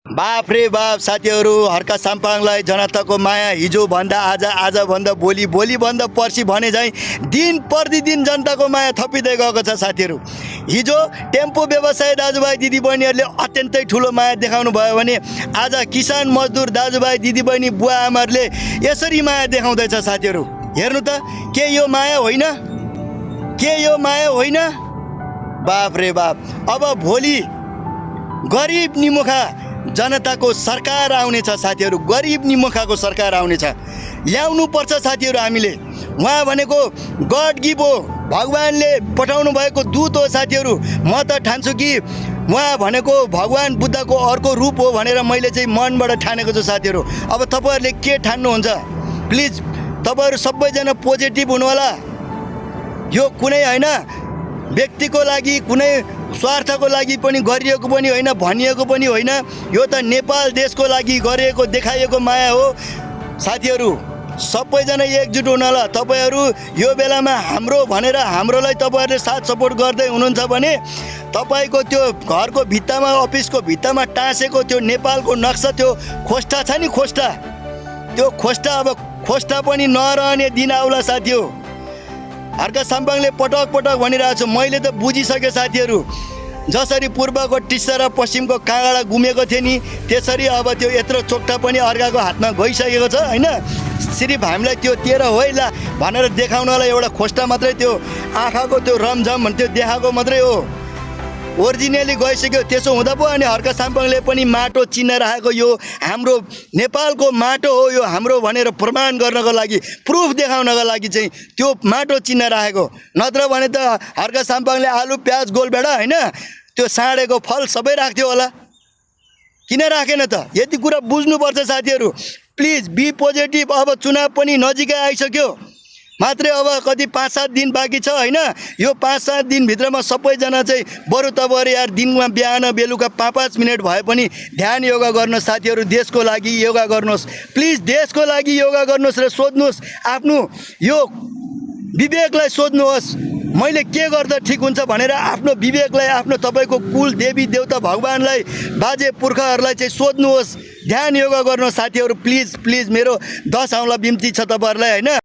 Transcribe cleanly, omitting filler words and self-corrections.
बाप रे बाप साथीहरू, हर्का साम्पाङलाई जनताको माया हिजो भन्दा आज, आज भन्दा भोलि, भोलि भन्दा पर्सि भने झैँ दिन प्रतिदिन जनताको माया थपिँदै गएको छ साथीहरू। हिजो टेम्पो व्यवसाय दाजुभाइ दिदीबहिनीहरूले अत्यन्तै ठुलो माया देखाउनु भयो भने आज किसान मजदुर दाजुभाइ दिदीबहिनी बुवा आमाहरूले यसरी माया देखाउँदैछ साथीहरू। हेर्नु त, के यो माया होइन? के यो माया होइन? बाप रे बाप। अब भोलि गरिब निमुखा जनताको सरकार आउनेछ साथीहरू। गरिब निमुखाको सरकार आउनेछ, ल्याउनु पर्छ साथीहरू। हामीले उहाँ भनेको गड गिभ हो, भगवानले पठाउनु भएको दूत हो साथीहरू। म त ठान्छु कि उहाँ भनेको भगवान बुद्धको अर्को रूप हो भनेर मैले चाहिँ मनबाट ठानेको छु साथीहरू। अब तपाईँहरूले के ठान्नुहुन्छ? प्लिज तपाईँहरू सबैजना पोजिटिभ हुनु होला। यो कुनै होइन व्यक्तिको लागि, कुनै स्वार्थको लागि पनि गरिएको पनि होइन, भनिएको पनि होइन। यो त नेपाल देशको लागि गरिएको देखाइएको माया हो साथीहरू। सबैजना एकजुट हुनु होला। तपाईँहरू यो बेलामा हाम्रो भनेर हाम्रोलाई तपाईँहरूले साथ सपोर्ट गर्दै हुनुहुन्छ भने तपाईँको त्यो घरको भित्तामा, अफिसको भित्तामा टाँसेको त्यो नेपालको नक्सा, त्यो खोस्टा छ नि, खोस्टा, त्यो खोस्टा अब खोस्टा पनि नरहने दिन आउला साथी हो। हर्का साम्पाङले पटक पटक भनिरहेको छु, मैले त बुझिसकेँ साथीहरू। जसरी पूर्वको टिस्सा र पश्चिमको काँगडा गुमेको थियो नि, त्यसरी अब त्यो यत्रो चोक्टा पनि अर्काको हातमा गइसकेको छ होइन। सिर्फ हामीलाई त्यो तेरो होइला भनेर देखाउनलाई एउटा खोस्टा मात्रै, त्यो आँखाको त्यो रमझम त्यो देखाएको मात्रै हो। ओरिजिनली गइसक्यो। त्यसो हुँदा पो अनि हर्का साम्पाङले पनि माटो चिन्न राखेको, यो हाम्रो नेपालको माटो हो, यो हाम्रो भनेर प्रमाण गर्नको लागि, प्रुफ देखाउनको लागि चाहिँ त्यो माटो चिन्न राखेको। नत्र भने त हर्का साम्पाङले आलु प्याज गोलभेडा होइन, त्यो साँडेको फल सबै राख्थ्यो होला। किन राखेन त? यति कुरा बुझ्नुपर्छ साथीहरू। Please be positive. अब चुनाव पनि नजिकै आइसक्यो, मात्रै अब कति 5-7 दिन बाँकी छ होइन। यो 5-7 दिनभित्रमा सबैजना चाहिँ बरु तपाईँहरू यार दिनमा बिहान बेलुका 5-5 मिनट भए पनि ध्यान योगा गर्नुहोस् साथीहरू। देशको लागि योगा गर्नुहोस्, प्लिज देशको लागि योगा गर्नुहोस् र सोध्नुहोस्, आफ्नो यो विवेकलाई सोध्नुहोस्, मैले के गर्दा ठिक हुन्छ भनेर आफ्नो विवेकलाई, आफ्नो तपाईँको कुल देवी देवता भगवानलाई, बाजे पुर्खाहरूलाई चाहिँ सोध्नुहोस्, ध्यान योगा गर्नुहोस् साथीहरू। प्लिज प्लिज मेरो 10 औँला बिन्ती छ तपाईँहरूलाई होइन।